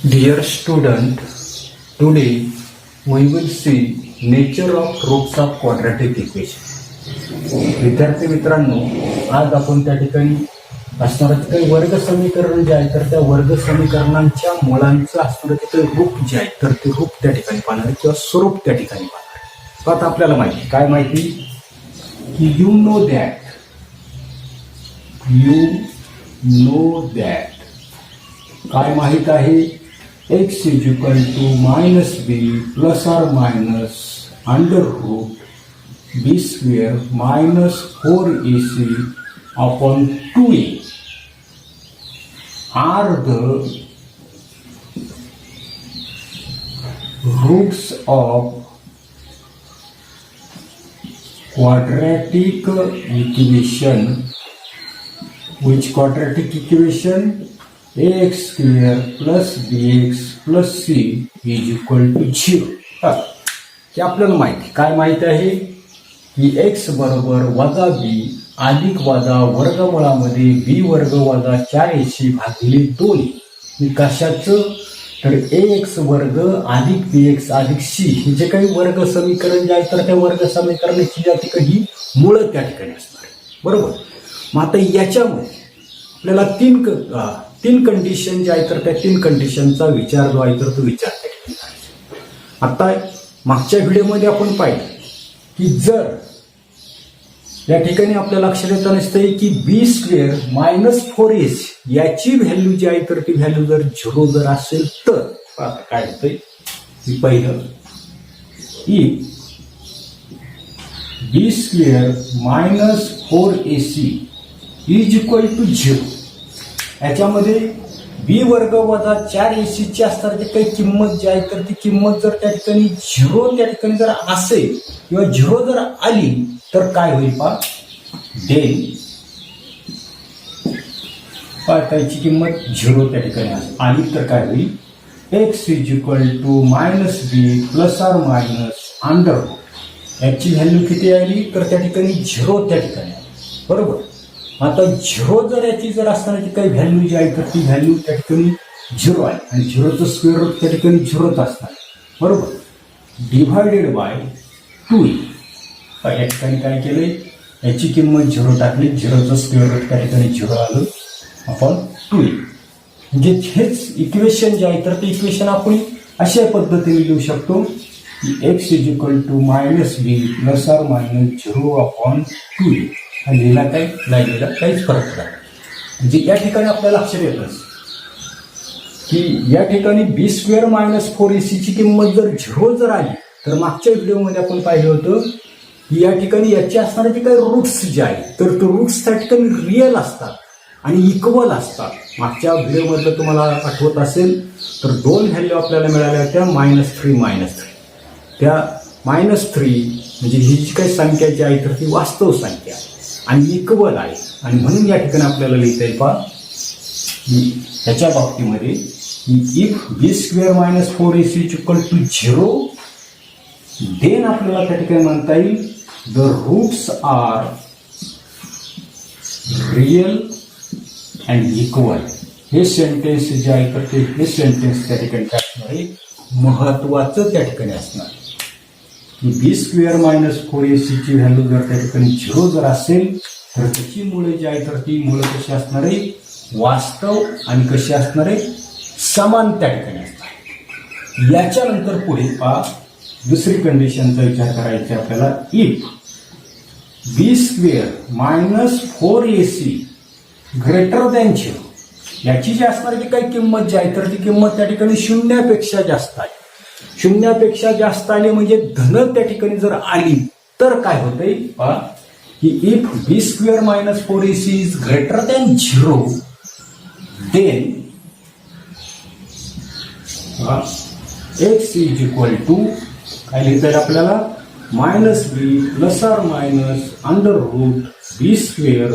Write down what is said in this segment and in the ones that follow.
Dear student, today we will see nature of roots of quadratic equation. विद्यार्थी मित्रांनो, आज आपण त्या ठिकाणी असणारे काही वर्ग समीकरण जे आहे तर त्या वर्ग समीकरणांच्या मुळांचं असणारे काही रूप जे आहे तर ते रूप त्या ठिकाणी पाहणार किंवा स्वरूप त्या ठिकाणी पाहणार. आता आपल्याला माहिती काय माहिती की यू नो दॅट काय माहित आहे x is equal to minus b plus or minus under root b square minus 4ac upon 2a are the roots of quadratic equation. Which quadratic equation? ax square plus bx plus c is equal to 0. की आपल्याला माहिती काय माहिती आहे की x बरोबर वजा b अधिक वजा वर्गमुळामध्ये b वर्ग वजा 4ac भागिले 2 हे कशाचं तर ax वर्ग अधिक bx अधिक c हे जे काही वर्ग समीकरण जे आहे तर त्या वर्ग समीकरणाची ज्या ठिकाणी मूळ त्या ठिकाणी असणार आहे बरोबर. मग आता याच्यामध्ये आपल्याला तीन कंडिशन जे आहे तर त्या तीन कंडिशनचा विचार जो आहे तर तो विचार त्या ठिकाणी करायचा. आता मागच्या व्हिडिओमध्ये आपण पाहिलं की जर या ठिकाणी आपल्या लक्षात येतं नसतंय की बी स्क्वेअर मायनस 4ac याची व्हॅल्यू जी आहे तर ती व्हॅल्यू जर 0 जर असेल तर काय होतंय की पहिलं if b square minus 4ac is equal to 0 याच्यामध्ये बी वर्ग वजा 4ac ची असणारी काही किंमत जी आहे तर ती किंमत जर त्या ठिकाणी 0 त्या ठिकाणी जर असेल किंवा 0 जर आली तर काय होईल पहा देन त्याची किंमत 0 त्या ठिकाणी आली तर काय होईल x is equal to minus b plus or minus under याची व्हॅल्यू किती आली तर त्या ठिकाणी 0 त्या ठिकाणी आली बरोबर. आता 0 जर याची जर असणारी काही व्हॅल्यू जी आहे तर ती व्हॅल्यू त्या ठिकाणी 0 आहे आणि 0चं स्क्वेअर रूट त्या ठिकाणी 0च असणार बरोबर. डिव्हायडेड बाय 2 या ठिकाणी काय केलंय याची किंमत 0 टाकली 0चं स्क्वेअर रूट त्या ठिकाणी 0 आलं आपण 2 म्हणजे हेच इक्वेशन जे आहे तर ते इक्वेशन आपण अशा पद्धतीने लिहू शकतो की x is equal to minus b plus or minus 0 upon 2 लिहिला काय नाही लिहिला काहीच फरक पडत म्हणजे या ठिकाणी आपल्याला लक्षात येतच की या ठिकाणी बी स्क्वेअर मायनस 4ac ची किंमत जर 0 जर आली तर मागच्या व्हिडिओमध्ये आपण पाहिलं होतं की या ठिकाणी याचे असणारे जे काही रूट्स जे आहेत तर ते रूट्स त्या ठिकाणी रिअल असतात आणि इक्वल असतात. मागच्या व्हिडिओमधलं तुम्हाला आठवत असेल तर 2 व्हॅल्यू आपल्याला मिळाल्या होत्या -3 त्या -3 म्हणजे ही जी काही संख्या जी आहे तर ती वास्तव संख्या आणि इक्वल आहे आणि म्हणून या ठिकाणी आपल्याला लिहिता येईल पहा ह्याच्या बाबतीमध्ये if b square minus 4ac is equal to 0 then आपल्याला त्या ठिकाणी म्हणता येईल the roots are real and equal. हे सेंटेन्स जे आहे तर ते हे सेंटेन्स त्या ठिकाणी काय असणार आहे महत्वाचं त्या ठिकाणी असणार की बी स्क्वेअर मायनस 4ac ची व्हॅल्यू जर त्या ठिकाणी 0 जर असेल तर त्याची मुळे जी आहे तर ती मुळे कशी असणार आहे वास्तव आणि कशी असणार आहे समान त्या ठिकाणी असणार. याच्यानंतर पुढे पहा दुसरी कंडिशनचा विचार करायचा आपल्याला if b square minus 4ac greater than 0 याची जी असणारी काही किंमत जी आहे तर ती किंमत त्या ठिकाणी 0पेक्षा जास्त आहे. 0पेक्षा जास्त आली म्हणजे धन त्या ठिकाणी जर आली तर काय होतंय पहा की if b square minus 4ac is greater than 0 then x is equal to काय लिहिता येईल आपल्याला minus b plus or minus under root b square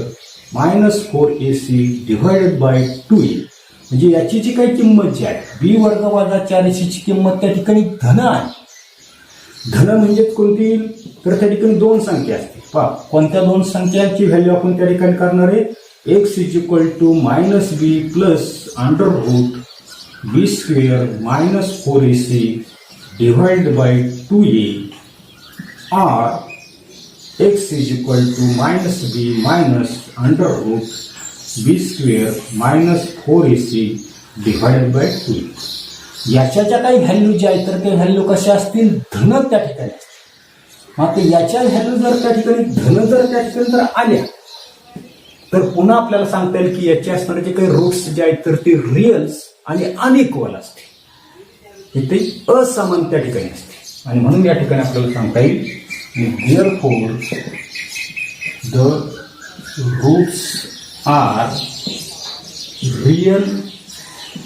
minus 4ac divided by 2a म्हणजे याची जी काही किंमत जी आहे बी वर्ग वजा 4ac ची किंमत त्या ठिकाणी धन आहे. धन म्हणजे कोणती तर त्या ठिकाणी 2 संख्या असतील पहा कोणत्या 2 संख्यांची व्हॅल्यू आपण त्या ठिकाणी करणार आहे x is equal to minus b plus under root b square minus 4ac divided by 2a और x is equal to minus b minus under root b square minus 4ac divided by 2a. याच्या ज्या काही value ज्या आहेत तर ते value कशा असतील, धन त्या ठिकाणी असतील. मात्र याच्या व्हॅल्यू जर त्या ठिकाणी धन जर त्या ठिकाणी जर आल्या तर पुन्हा आपल्याला सांगता येईल की याचे असणारे जे काही रूट्स जे आहेत तर ते रिअल्स आणि अनइक्वल असते, ते असमान त्या ठिकाणी असते. आणि म्हणून या ठिकाणी आपल्याला सांगता येईल therefore the roots are real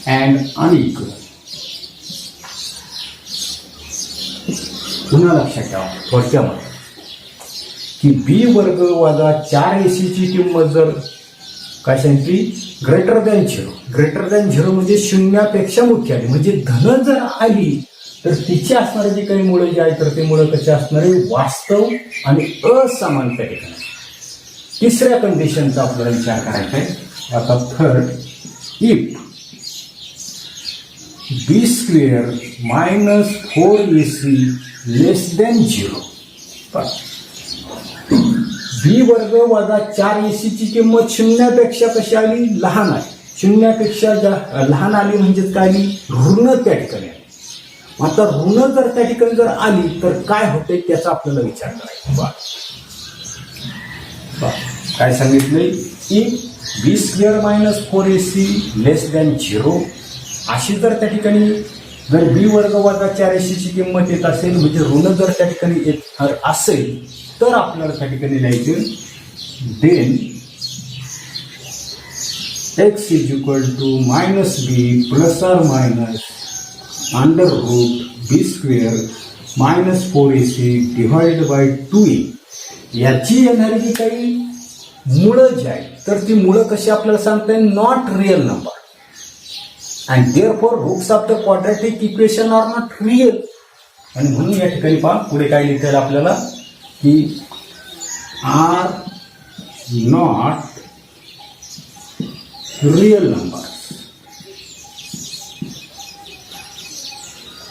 and unequal. पुन्हा लक्षात ठेवा थोडक्यामध्ये की बी वर्ग वजा 4ac ची किंमत जर काय सांगितली, ग्रेटर दॅन झिरो म्हणजे शून्यापेक्षा मोठी आली, म्हणजे धन जर आली तर तिचे असणारे जे काही मुळे जे आहेत तर ते मुळे कसे असणारे, वास्तव आणि असमान त्या ठिकाणी. तिसऱ्या कंडिशनचा आपल्याला विचार करायचा आहे. आता third, if b square minus 4ac less than 0. B वर्ग वजा 4ac ची किंमत शून्यापेक्षा कशी आली, लहान आहे. शून्यापेक्षा लहान आली म्हणजेच काय आली, ऋण त्या ठिकाणी आली. आता ऋण जर त्या ठिकाणी जर आली तर काय होते त्याचा आपल्याला विचार करायचा. काय सांगितलंय की b square minus 4ac less than 0 अशी जर त्या ठिकाणी जर बी वर्ग वजा 4ac ची किंमत येत असेल म्हणजे ऋण जर त्या ठिकाणी येत असेल तर आपल्याला त्या ठिकाणी लिहायचं then x is equal to minus b plus or minus under root b square minus 4ac divided by 2a. याची येणारी जी काही मुळं जी आहेत तर ती मुळं कशी आपल्याला सांगता येईल, not real number. And therefore roots of the quadratic equation are not real. आणि म्हणून या ठिकाणी पहा पुढे काय लिहिता येईल आपल्याला की आर नॉट रिअल नंबर.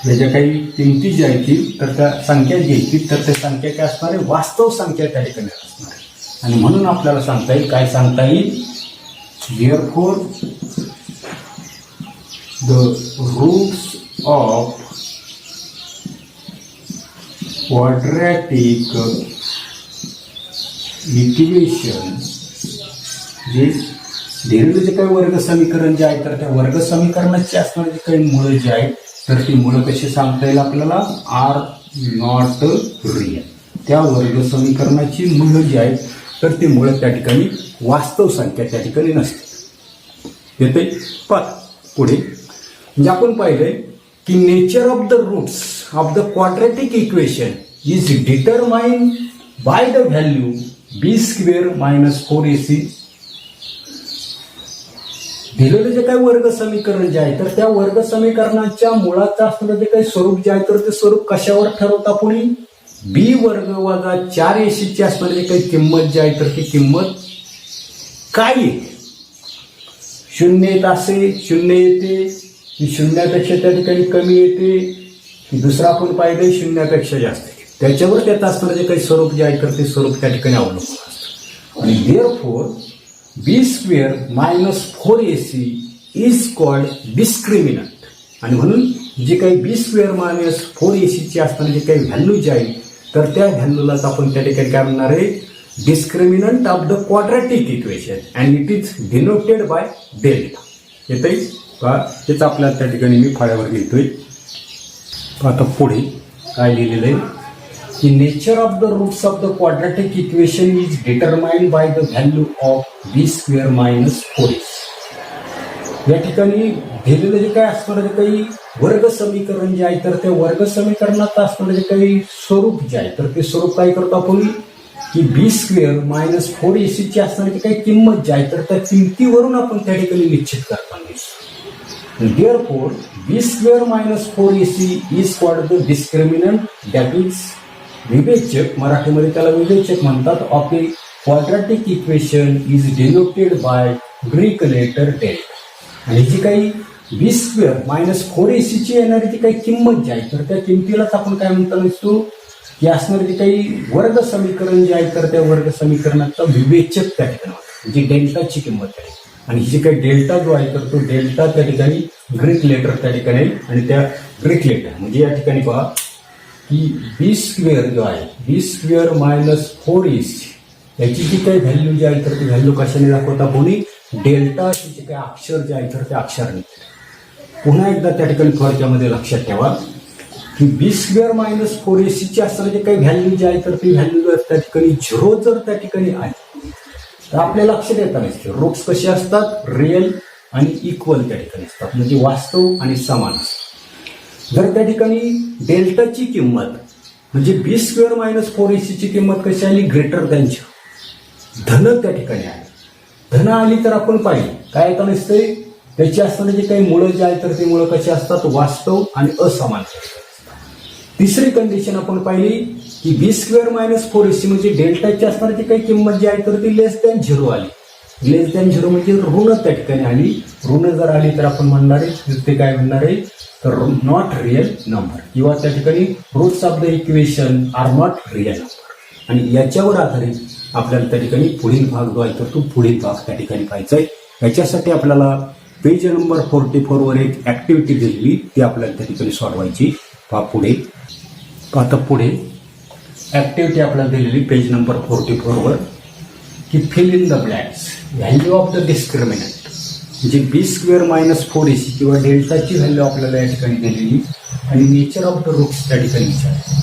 याच्या काही किमती ज्या आहेत तर त्या संख्या जी आहेत तर त्या संख्या काय असणार आहे, वास्तव संख्या त्या ठिकाणी असणार आहे. आणि म्हणून आपल्याला सांगता येईल, काय सांगता येईल, therefore the roots of quadratic equation जे दिलेले जे काही वर्ग समीकरण जे आहे तर त्या वर्ग समीकरणाची असणारे जे काही मुळे जे आहेत तर ती मुळे कशी सांगता येईल आपल्याला, आर नॉट रिअल. त्या वर्ग समीकरणाची मुळे जी आहेत तर ती मुळे त्या ठिकाणी वास्तव संख्या त्या ठिकाणी नसते. येते पुढे म्हणजे आपण पाहिलंय की nature of the roots of the quadratic equation is determined by the value b square minus 4ac. दिलेले जे काही वर्ग समीकरण जे आहे तर त्या वर्ग समीकरणाच्या मुळाचं असणारं जे काही स्वरूप जे आहे तर ते स्वरूप कशावर ठरवता पुढे, बी वर्ग वजा 4ac ची असणारी जे काही किंमत जी आहे तर ती किंमत काय येते, शून्य येत असे, शून्य येते की शून्यापेक्षा त्या ठिकाणी कमी येते की दुसरा आपण पाहिजे शून्यापेक्षा जास्त येते, त्याच्यावर त्यात असणारं जे काही स्वरूप जे आहे तर ते स्वरूप त्या ठिकाणी अवलंबून असतं. आणि therefore b square minus 4ac is called discriminant. आणि म्हणून जे काही बी स्क्वेअर मायनस 4ac ची असणारी जे काही व्हॅल्यू जी आहे तर त्या व्हॅल्यूलाच आपण त्या ठिकाणी काय म्हणणार आहे, discriminant of the quadratic equation and it is denoted by delta. येते का, तेच आपल्याला त्या ठिकाणी मी फळ्यावर घेतोय. आता पुढे काय लिहिलेलं आहे की nature of the roots of the quadratic equation is determined by the value of b square minus 4ac. या ठिकाणी दिलेलं जे काय असणारं जे काही वर्ग समीकरण जे आहे तर त्या वर्ग समीकरणात असणारं जे काही स्वरूप जे आहे तर ते स्वरूप काय करतो आपण की बी स्क्वेअर मायनस 4ac ची असणारी काही किंमत जी आहे तर त्या किमतीवरून आपण त्या ठिकाणी निश्चित करताना दिसतो. Therefore, b square minus 4ac is called the discriminant, that is विवेचक, मराठीमध्ये त्याला विवेचक म्हणतात, of a quadratic equation is denoted by Greek letter delta. आणि जी काही बी स्क्वेअर मायनस 4ac ची येणारी जी काही किंमत जी आहे तर त्या किमतीलाच आपण काय म्हणतो नसतो की असणारे जे काही वर्ग समीकरण जे आहे तर त्या वर्ग समीकरणाचा विवेचक त्या ठिकाणी म्हणजे डेल्टाची किंमत आहे. आणि ही जी काही डेल्टा जो आहे तर तो डेल्टा त्या ठिकाणी ग्रीक लेटर त्या ठिकाणी आहे आणि त्या ग्रीक लेटर म्हणजे या ठिकाणी पहा की बी स्क्वेअर जो आहे बी स्क्वेअर मायनस 4ac याची जी काही व्हॅल्यू जी आहे तर ती व्हॅल्यू कशाने दाखवता कोणी डेल्टा जे काही अक्षर जे आहे तर त्या अक्षराने. पुन्हा एकदा त्या ठिकाणी थोडक्यामध्ये लक्षात ठेवा की बी स्क्वेअर मायनस 4ac ची असणारे जे काही व्हॅल्यू जी आहे तर ती व्हॅल्यू जर त्या ठिकाणी 0 जर त्या ठिकाणी आहे तर आपल्या लक्षात येता नसते रूट्स कसे असतात रिअल आणि इक्वल त्या ठिकाणी असतात म्हणजे वास्तव आणि समान असतात. जर त्या ठिकाणी डेल्टाची किंमत म्हणजे बी स्क्वेअर मायनस 4ac ची किंमत कशी आली ग्रेटर दॅन 0 धन त्या ठिकाणी आहे. धन आली तर आपण पाहिजे काय येतं नसते त्याची असणारे जे काही मुळं जे आहे तर ते मुळं कसे असतात वास्तव आणि असमान. तिसरी कंडिशन आपण पाहिली की बी स्क्वेअर मायनस 4ac म्हणजे डेल्टाची असणारी जी काही किंमत जी आहे तर ती लेस दॅन 0 आली. लेस दॅन 0 म्हणजे ऋण त्या ठिकाणी आली. ऋण जर आली तर आपण म्हणणार आहे ते काय म्हणणार आहे तर नॉट रिअल नंबर किंवा त्या ठिकाणी roots of the equation are not real number. आणि याच्यावर आधारित आपल्याला त्या ठिकाणी पुढील भाग जो आहे तर तो पुढील भाग त्या ठिकाणी पाहायचा आहे. याच्यासाठी आपल्याला पेज नंबर 44 वर एक ऍक्टिव्हिटी दिलेली ती आपल्याला त्या ठिकाणी सोडवायची. पुढे आता पुढे ऍक्टिव्हिटी आपल्याला दिलेली पेज नंबर 44 वर की fill in the blanks value of the discriminant म्हणजे बी स्क्वेअर मायनस 4ac किंवा डेल्टाची व्हॅल्यू आपल्याला या ठिकाणी दिलेली आणि नेचर ऑफ द रूट्स त्या ठिकाणी विचारली.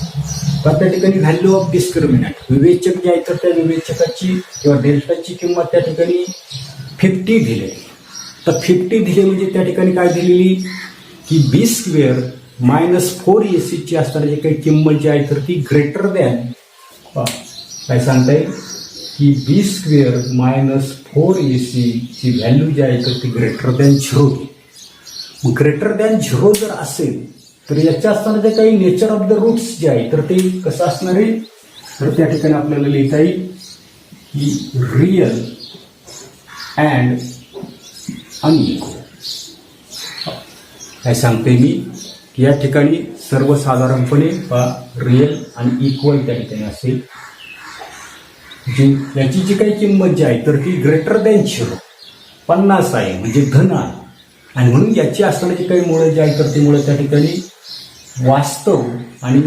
तर त्या ठिकाणी व्हॅल्यू ऑफ डिस्क्रिमिनंट विवेचक जे आहे तर त्या विवेचकाची किंवा डेल्टाची किंमत त्या ठिकाणी 50 दिली. तर 50 दिले म्हणजे त्या ठिकाणी काय दिलेली की बी स्क्वेअर मायनस 4ac ची असणारी जे काही किंमत जी आहे तर ती ग्रेटर दॅन काय सांगता येईल की बी स्क्वेअर मायनस 4ac ची व्हॅल्यू जी आहे तर ती ग्रेटर दॅन 0 घे. ग्रेटर दॅन 0 जर असेल तर याच्या असताना जे काही नेचर ऑफ द रूट्स जे आहे तर ते कसं असणार आहे तर त्या ठिकाणी आपल्याला लिहिता येईल की रिअल अँड अनइक्वल. काय सांगते मी या ठिकाणी सर्वसाधारणपणे रिअल आणि इक्वल त्या ठिकाणी असेल जी याची जी काही किंमत जी आहे तर ती ग्रेटर दॅन 0 50 आहे म्हणजे धन आहे. आणि म्हणून याची असणारी जी काही मुळं जी आहे तर ती मुळं त्या ठिकाणी वास्तव आणि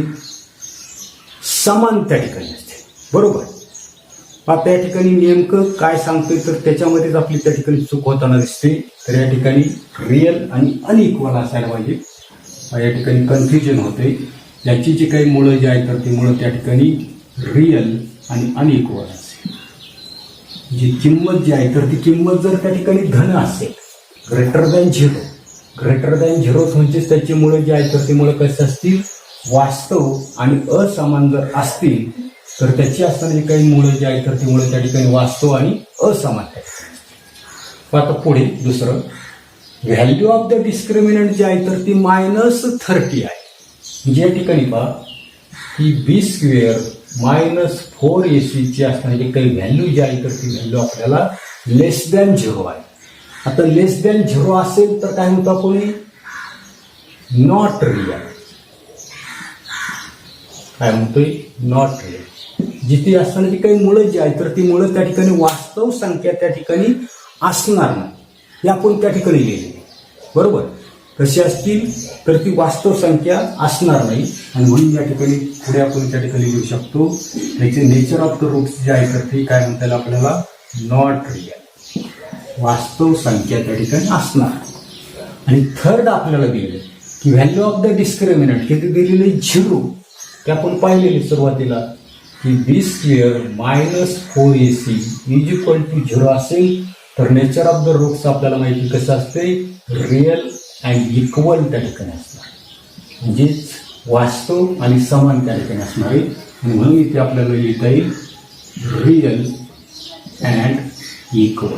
समान त्या ठिकाणी असते. बरोबर. आता या ठिकाणी नेमकं काय सांगतोय तर त्याच्यामध्येच आपली त्या ठिकाणी चूक होताना दिसते. तर या ठिकाणी रिअल आणि अनइक्वल असायला पाहिजे. या ठिकाणी कन्फ्युजन होते. याची जी काही मुळं जी आहे तर ती मुळं त्या ठिकाणी रिअल आणि अनइक्वल असेल. जी किंमत जी आहे तर ती किंमत जर त्या ठिकाणी धन असेल ग्रेटर दॅन 0 ग्रेटर दॅन 0 म्हणजेच त्याची मुळं जी आहे तर ती मुळं कशी असतील वास्तव आणि असमान जर असतील तर त्याची असणारी काही मुळं जी आहे तर ती मुळं त्या ठिकाणी वास्तव आणि असमान. आता पुढे दुसरं व्हॅल्यू ऑफ द डिस्क्रिमिनंट जी आहे तर ती -30 आहे. म्हणजे या ठिकाणी पहा की बी स्क्वेअर मायनस 4ac ची असणारी जी काही व्हॅल्यू जी आहे तर ती व्हॅल्यू आपल्याला लेस दॅन 0 आहे. आता लेस दॅन 0 असेल तर काय म्हणतो आपण नॉट रिअल. काय म्हणतोय नॉट रिअल. जिथे असणारी जी काही मुळं जी आहे तर ती मुळं त्या ठिकाणी वास्तव संख्या त्या ठिकाणी असणार नाही हे आपण त्या ठिकाणी लिहिले. बरोबर. कशी असतील तर ती वास्तव संख्या असणार नाही आणि म्हणून या ठिकाणी पुढे आपण त्या ठिकाणी लिहू शकतो त्याचे नेचर ऑफ द रूट्स जे आहे तर ते काय म्हणता येईल आपल्याला नॉट रिअल वास्तव संख्या त्या ठिकाणी असणार. आणि थर्ड आपल्याला दिलेले की व्हॅल्यू ऑफ द डिस्क्रिमिनंट किती दिलेले 0 ते आपण पाहिलेले सुरुवातीला की b square minus 4ac is equal to 0 असेल तर नेचर ऑफ द रूट्स आपल्याला माहिती कसं असते रिअल अँड इक्वल त्या ठिकाणी असणार म्हणजेच वास्तव आणि समान त्या ठिकाणी असणार आहे. आणि म्हणून इथे आपल्याला लिहिता येईल रिअल अँड इक्वल.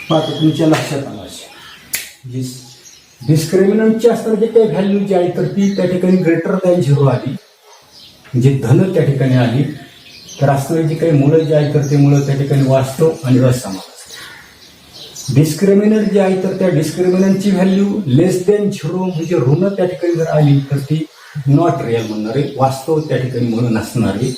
आता तुमच्या लक्षात आलं असेल डिस्क्रिमिनंटची असणारी जे काही व्हॅल्यू जी आहे तर ती त्या ठिकाणी ग्रेटर दॅन 0 आली म्हणजे धन त्या ठिकाणी आली तर असणारी जी काही मुळं जी आहे तर ते मुळं त्या ठिकाणी वास्तव आणि असमान असते. डिस्क्रिमिनंट जे आहे तर त्या डिस्क्रिमिनंटची व्हॅल्यू लेस दॅन 0 म्हणजे ऋण त्या ठिकाणी जर आली तर ती नॉट रिअल म्हणणार आहे, वास्तव त्या ठिकाणी म्हणून असणार आहे.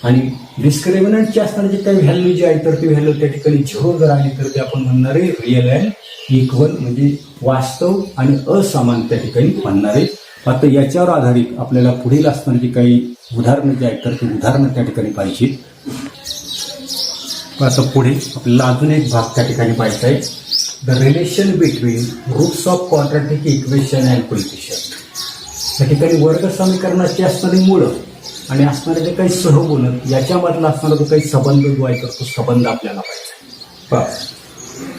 आणि डिस्क्रिमिनंटची असणारी काही व्हॅल्यू जी आहे तर ती व्हॅल्यू त्या ठिकाणी 0 जर आली तर ते आपण म्हणणार आहे रिअल अँड इक्वल म्हणजे वास्तव आणि असमान त्या ठिकाणी म्हणणार आहे. आता याच्यावर आधारित आपल्याला पुढील असणारी काही उदाहरणं जी आहेत तर ती उदाहरणं त्या ठिकाणी पाहिजे. आता पुढे आपल्याला अजून एक भाग त्या ठिकाणी पाहायचा आहे. The relation between roots of quadratic equation and coefficient. त्या ठिकाणी वर्ग समीकरणाची असणारी मुळं आणि असणारे जे काही सहगुणक याच्यामधला असणारा जो काही संबंध जो आहे तर तो संबंध आपल्याला पाहिजे.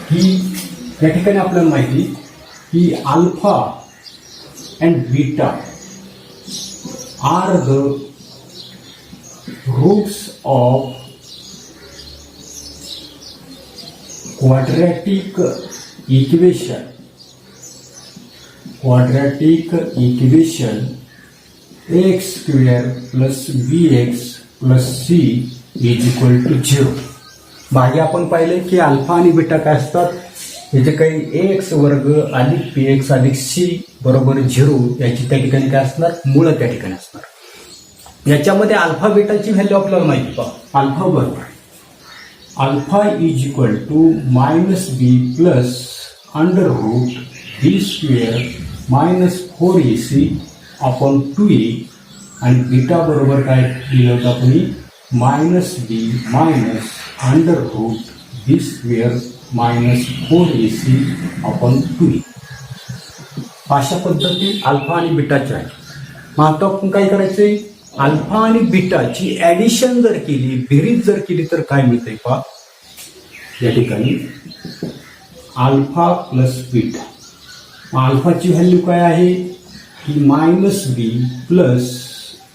की त्या ठिकाणी आपल्याला माहिती की alpha and beta are the roots of quadratic equation x square plus bx plus c is equal to 0. मागे आपण पाहिले की अल्फा आणि बीटा काय असतात, हे जे काही ax वर्ग अधिक px अधिक c बरोबर 0 याची त्या ठिकाणी काय असणार, मूळ त्या ठिकाणी असणार. याच्यामध्ये अल्फा बीटाची व्हॅल्यू आपल्याला माहिती पहा. अल्फा बरोबर alpha is equal to -b plus under root b square minus 4ac upon 2a आणि बीटा बरोबर काय लिहिलं होतं आपण -b minus under root b square minus 4ac upon 2a. अशा पद्धती अल्फा आणि बीटाच्या आहे. मग आता आपण काय करायचंय, अल्फा आणि बीटाची ऍडिशन जर केली, बेरीज जर केली तर काय मिळतंय पहा. या ठिकाणी अल्फा प्लस बीटा, अल्फाची व्हॅल्यू काय आहे की -b plus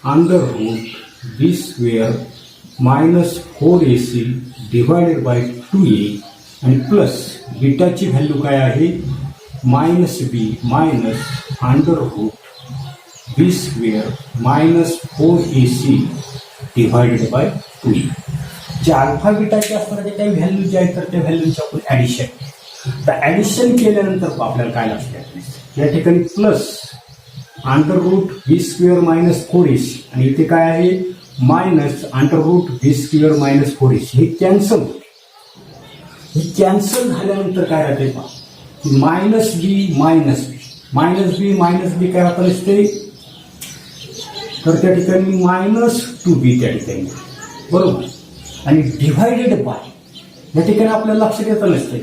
under root b square minus 4ac divided by 2a आणि प्लस बीटाची व्हॅल्यू काय आहे -b minus under root b square minus 4ac divided by 2. जे अल्फा बीटाचे असणारे काही व्हॅल्यू जे आहेत तर त्या व्हॅल्यूची आपण ऍडिशन, तर ऍडिशन केल्यानंतर आपल्याला काय लागतं, या ठिकाणी plus under root b square minus 4ac आणि इथे काय आहे minus under root b square minus 4ac. हे कॅन्सल होते. हे कॅन्सल झाल्यानंतर काय राहते पहा की -b मायनस बी काय आपण असते तर त्या ठिकाणी -2b त्या ठिकाणी बरोबर. आणि डिव्हायडेड बाय या ठिकाणी आपल्याला लक्षात येतं नसते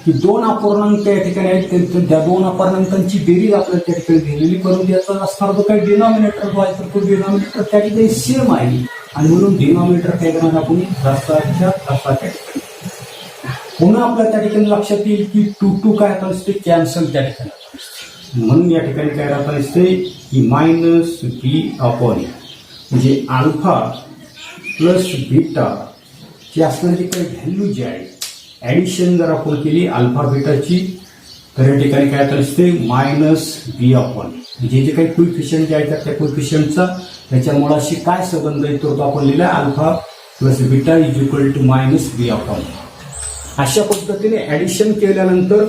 की दोन अपूर्णांक त्या ठिकाणी आहेत, त्या दोन अपूर्णांकांची बेरीज आपल्याला त्या ठिकाणी दिलेली, परंतु याचा असणारा जो काही डिनॉमिनेटर जो आहे तर तो डिनॉमिनेटर त्या ठिकाणी सेम आहे आणि म्हणून डिनॉमिनेटर काय करणार आपण रसाच्या त्या ठिकाणी. पुन्हा आपल्या त्या ठिकाणी लक्षात येईल की 2 काय आता असते कॅन्सल त्या ठिकाणी, म्हणून या ठिकाणी काय राहता असते की -b अपॉन ए म्हणजे अल्फा प्लस बीटा ची असणारी काही व्हॅल्यू जी आहे ऍडिशन जर आपण केली अल्फा बीटाची तर या ठिकाणी काय आता असते -b अपॉन म्हणजे जे काही कोइफिशियंट जे आहेत त्या कोइफिशियंटचा त्याच्या मुळाशी काय संबंध आहे तो आपण लिहिला alpha plus beta is equal to -b upon. अशा पद्धतीने ऍडिशन केल्यानंतर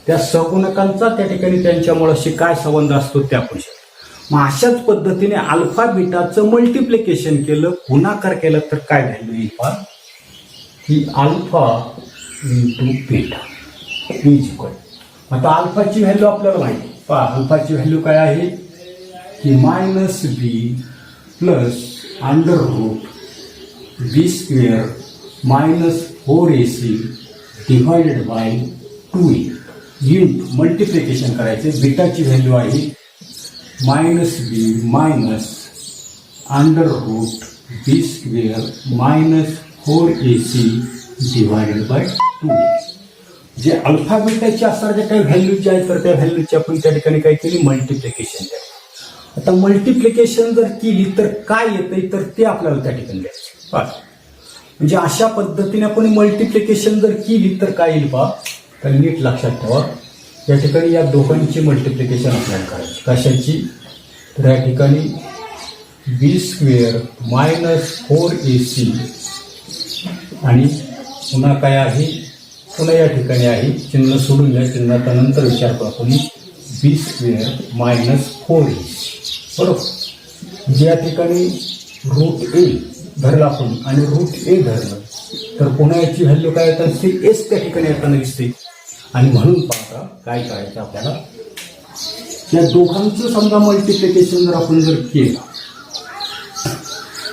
त्या सहगुणकांचा त्या ठिकाणी त्यांच्या मुळाशी काय संबंध असतो ते आपण. मग अशाच पद्धतीने अल्फा बीटाचं मल्टिप्लिकेशन केलं, गुणाकार केलं तर काय व्हॅल्यू येईल पहा की alpha into beta is equal. आता अल्फाची व्हॅल्यू आपल्याला माहिती पहा, अल्फाची व्हॅल्यू काय आहे की -b plus under root b square minus 4ac divided by 2a. Multiplication करायचे, बीटाची व्हॅल्यू आहे -b minus under root b square minus 4ac divided by 2a. जे अल्फा बीटाची असणार जे काही व्हॅल्यू जे आहेत तर त्या व्हॅल्यूची आपण त्या ठिकाणी काय केली मल्टिप्लिकेशन. आता मल्टिप्लिकेशन जर केली तर काय येतंय तर ते आपल्याला त्या ठिकाणी द्यायचं. म्हणजे अशा पद्धतीने आपण मल्टिप्लिकेशन जर केली तर काय येईल पहा, तर नीट लक्षात ठेवा या ठिकाणी या दोघांची मल्टिप्लिकेशन आपल्याला करायची. कशाची तर या ठिकाणी b स्क्वेअर मायनस 4ac आणि पुन्हा काय आहे पुन्हा या ठिकाणी आहे चिन्ह सोडून द्या, चिन्हाचा नंतर विचार करू आपण बी स्क्वेअर मायनस 4ac बरोबर. ज्या ठिकाणी रूट ए धरला आपण आणि रूट ए धरलं तर पुन्हा याची व्हॅल्यू काय येतात ते एस त्या ठिकाणी येताना दिसते. आणि म्हणून पाहता काय करायचं आपल्याला, या दोघांचं समजा मल्टिप्लिकेशन जर आपण केलं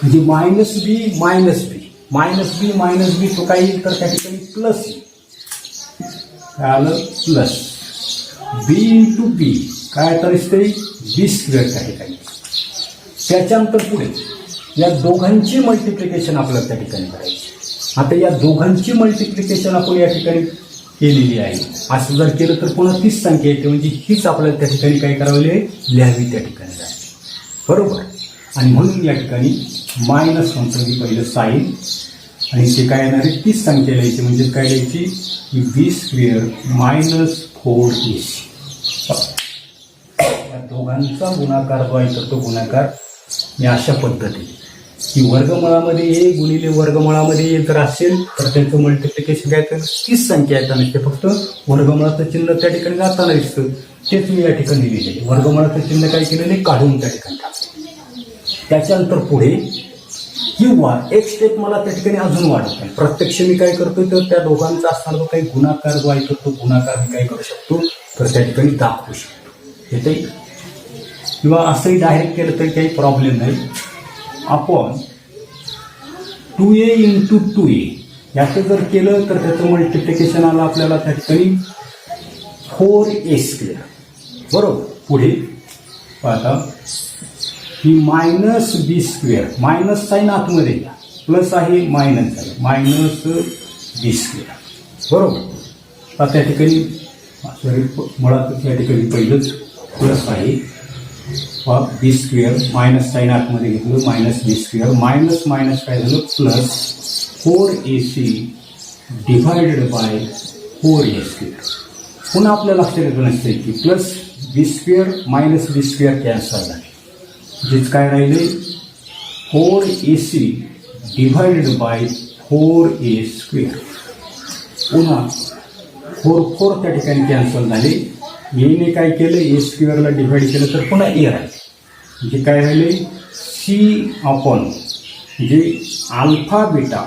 म्हणजे मायनस बी मायनस बी तो काय येईल तर त्या ठिकाणी प्लस येईल. काय आलं प्लस बी इंटू बी काय तर दिसते बी स्क्वेअर त्या ठिकाणी. त्याच्यानंतर पुढे या दोघांची मल्टिप्लिकेशन आपल्याला त्या ठिकाणी करायची. आता या दोघांची मल्टिप्लिकेशन आपण या ठिकाणी केलेली आहे. असं जर केलं तर पुन्हा तीच संख्या येते म्हणजे हीच आपल्याला त्या ठिकाणी काय करावी लिहावी त्या ठिकाणी बरोबर. आणि म्हणून या ठिकाणी मायनस म्हणतो मी पहिलं साईन आणि ते काय येणार आहे तीच संख्या लिहायची म्हणजे काय लिहायची की बी स्क्वेअर मायनस 4ac. या दोघांचा गुणाकार जो आहे तर तो गुणाकार मी अशा पद्धतीने की वर्गमुळामध्ये ए गुणिले वर्गमुळामध्ये ए जर असेल तर त्यांचं मल्टिप्लिकेशन काय तर तीच संख्या येताना दिसते, फक्त वर्गमुळाचं चिन्ह त्या ठिकाणी जाताना दिसतं. तेच मी या ठिकाणी लिहिलेले वर्गमुळाचं चिन्ह काय केलेले काढून त्या ठिकाणी टाकले. त्याच्यानंतर पुढे किंवा एक स्टेप मला त्या ठिकाणी अजून वाढत नाही. प्रत्यक्ष मी काय करतो तर त्या दोघांचा असताना काही गुणाकार जो आहे तर तो गुणाकार मी काय करू शकतो तर त्या ठिकाणी दाखवू शकतो येते किंवा असंही डायरेक्ट केलं तरी काही प्रॉब्लेम नाही. आपण 2a इंटू 2a याचं जर केलं तर त्याचं मल्टिप्लिकेशन आलं आपल्याला त्या ठिकाणी 4a स्क्वेअर बरोबर. पुढे आता ही मायनस बी स्क्वेअर मायनस साईन आतमध्ये घ्या प्लस आहे मायनस आहे मायनस बी स्क्वेअर बरोबर. आता त्या ठिकाणी सॉरी मुळात त्या ठिकाणी पहिलंच प्लस आहे बी स्क्वेअर मायनस साईन आतमध्ये घेतलं मायनस बी स्क्वेअर मायनस मायनस काय झालं plus 4ac divided bye 4a square. पुन्हा आपल्या लक्षात येतं नसते की प्लस बी स्क्वेअर मायनस बी स्क्वेअर कॅन्सल झाले म्हणजेच काय राहिले 4ac divided bye 4a square. पुन्हा 4 त्या ठिकाणी कॅन्सल झाले. एने काय केलं ए स्क्वेअरला डिवाइड केलं तर पुन्हा ए राहिले म्हणजे काय राहिले सी अपॉन म्हणजे अल्फा बीटा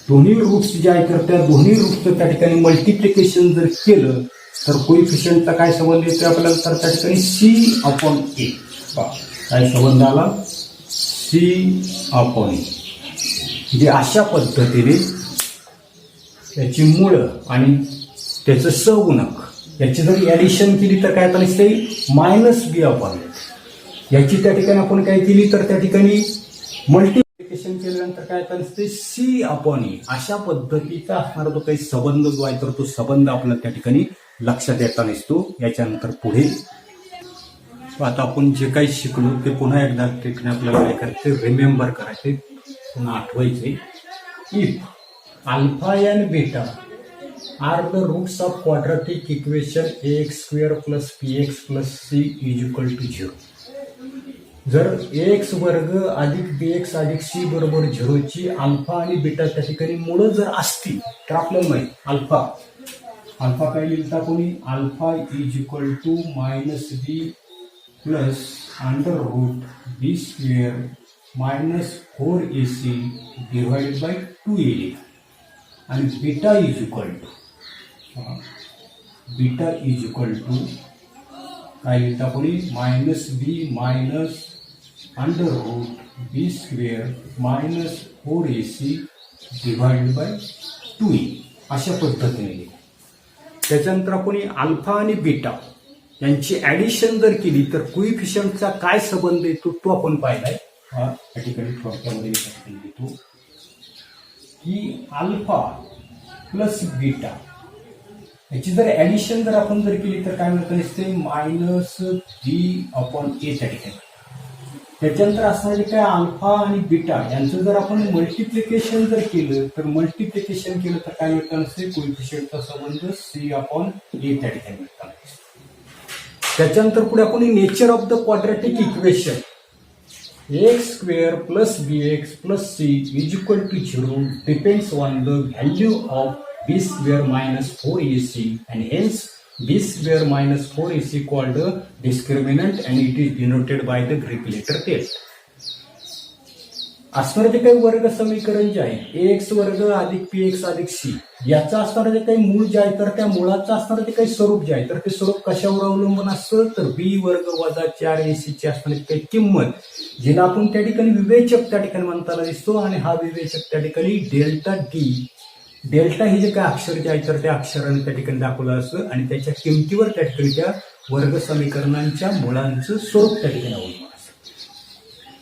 दोन्ही रूट्स जे आहेत तर त्या दोन्ही रूट्सचं त्या ठिकाणी मल्टिप्लिकेशन जर केलं तर कोइफिशियंटचा काय संबंध येतो आपल्याला तर त्या ठिकाणी सी अपॉन ए काय संबंध आला सी अपॉन ए. म्हणजे अशा पद्धतीने त्याची मुळं आणि त्याचं सहगुणक याची जर ॲडिशन केली तर काय दिसते मायनस बी अपॉन याची त्या ठिकाणी आपण काय केली तर त्या ठिकाणी मल्टिप्लिकेशन केल्यानंतर काय दिसते सी अपॉन ए. अशा पद्धतीचा असणारा जो काही संबंध जो आहे तर तो संबंध आपल्याला त्या ठिकाणी लक्षात येताना दिसतो. याच्यानंतर पुढे आता आपण जे काही शिकलो ते पुन्हा एकदा ठिकाणी आपल्याला काय करायचे रिमेंबर करायचे पुन्हा आठवायचे. If alpha and beta are the roots of quadratic equation ax square plus bx plus c is equal to 0. जर ax वर्ग अधिक bx अधिक c बरोबर 0 ची अल्फा आणि बीटा त्या ठिकाणी मुळं जर असतील तर आपल्याला माहिती अल्फा काय लिहिता कोणी alpha is equal to minus b plus under root b square minus 4ac divide by 2a आणि बीटा इज इक्वल टू काय लिहिता कोणी minus b minus under root b square minus 4ac divide by 2a अशा पद्धतीने. त्याच्यानंतर आपण alpha आणि beta यांची ॲडिशन जर केली तर कोइफिशियंटचा काय संबंध येतो तो आपण पाहिलाय. या ठिकाणी थोडक्यामध्ये लिहितो की अल्फा प्लस बीटा याची जर ॲडिशन जर आपण जर केली तर काय म्हणतात दिसते मायनस बी अपॉन ए त्या ठिकाणी. त्याच्यानंतर असणारे काय अल्फा आणि बीटा यांचं जर आपण मल्टिप्लिकेशन जर केलं तर मल्टिप्लिकेशन केलं तर काय मिळतं नसते कोइफिशियंटचा संबंध सी अपॉन ए त्या ठिकाणी मिळतात. त्याच्यानंतर पुढे आपण nature of the quadratic equation x square plus b x plus c is equal to 0 depends on the value of b square minus 4ac and hence b square minus 4ac called the discriminant and it is denoted by the Greek letter L. असणारे जे काही वर्ग समीकरण जे आहे ax वर्ग अधिक px अधिक c याचं असणारं जे काही मूळ जे आहे तर त्या मुळाचं असणारं जे काही स्वरूप जे आहे तर ते स्वरूप कशावर अवलंबून असतं तर b वर्ग वजा 4ac ची असणारी काही किंमत जिला आपण त्या ठिकाणी विवेचक त्या ठिकाणी म्हणताना दिसतो आणि हा विवेचक त्या ठिकाणी डेल्टा डी डेल्टा ही जे काही अक्षर जे आहे तर त्या अक्षराने त्या ठिकाणी दाखवलं असतं आणि त्याच्या किमतीवर त्या ठिकाणी त्या वर्ग समीकरणांच्या मुळांचं स्वरूप त्या ठिकाणी अवलंबून असतं.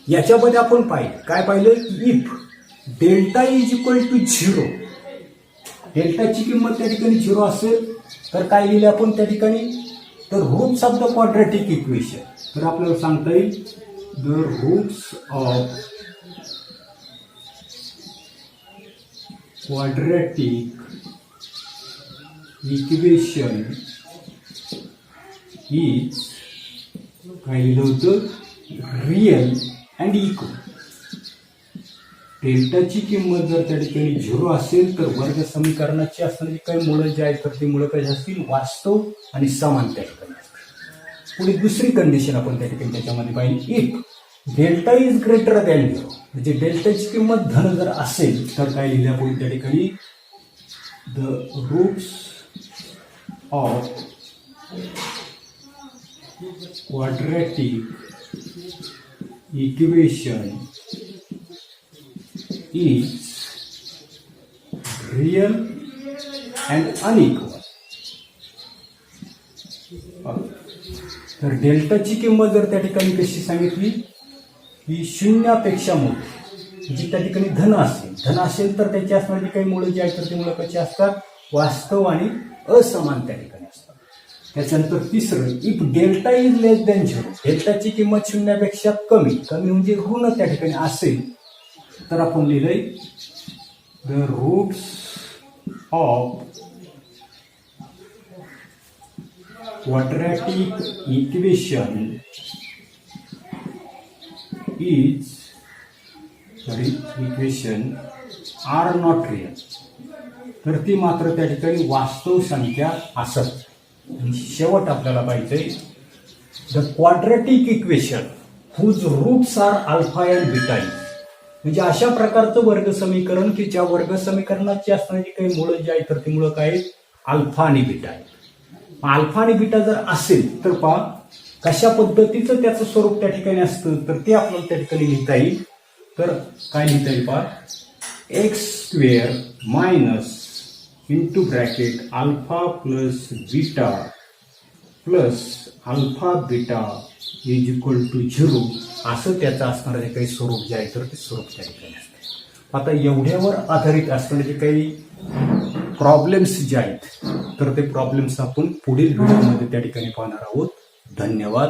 याच्यामध्ये आपण काय पाहिलं if delta is equal to 0 डेल्टाची किंमत त्या ठिकाणी 0 असेल तर काय लिहिले आपण त्या ठिकाणी तर roots of the quadratic equation तर आपल्याला सांगता येईल the roots of quadratic equation is काय लिहिलं होतं रियल अँड इक्वल. डेल्टाची किंमत जर त्या ठिकाणी 0 असेल तर वर्ग समीकरणाची असणारी काही मुळं जे आहेत तर ती मुळं कशी असतील वास्तव आणि समान त्या ठिकाणी असतील. पुढे दुसरी कंडिशन आपण त्या ठिकाणी त्याच्यामध्ये पाहिली if delta is greater than 0 म्हणजे डेल्टाची किंमत धन जर असेल तर काय लिहिलं आपण त्या ठिकाणी the roots of quadratic equation is real and unequal. तर डेल्टाची किंमत जर त्या ठिकाणी कशी सांगितली ही शून्यापेक्षा मोठी म्हणजे त्या ठिकाणी धन असेल तर त्याची असणारी काही मुळे जी आहेत तर ती मुळे कशी असतात वास्तव आणि असमान त्या ठिकाणी असतात. त्याच्यानंतर तिसरं if delta is less than 0 डेल्टाची किंमत शून्यापेक्षा कमी म्हणजे ऋण त्या ठिकाणी असेल तर आपण लिहिलंय the roots of quadratic equation equation are not real तर ती मात्र त्या ठिकाणी वास्तव संख्या असत. शेवट आपल्याला पाहिजे the quadratic equation whose roots are alpha and beta म्हणजे अशा प्रकारचं वर्ग समीकरण की ज्या वर्ग समीकरणाची असणारी काही मुळं जी आहेत तर ती मुळं काय अल्फा आणि बीटा आहेत. अल्फा आणि बीटा जर असेल तर पहा कशा पद्धतीचं त्याचं स्वरूप त्या ठिकाणी असतं तर ते आपल्याला त्या ठिकाणी लिहिता येईल. तर काय लिहिता येईल पहा x square minus into bracket alpha plus beta plus alpha beta is equal to 0 असं त्याचं असणारं जे काही स्वरूप जे आहे तर ते स्वरूप त्या ठिकाणी असते. आता एवढ्यावर आधारित असणारे जे काही प्रॉब्लेम्स जे आहेत तर ते प्रॉब्लेम्स आपण पुढील व्हिडिओमध्ये त्या ठिकाणी पाहणार आहोत. धन्यवाद.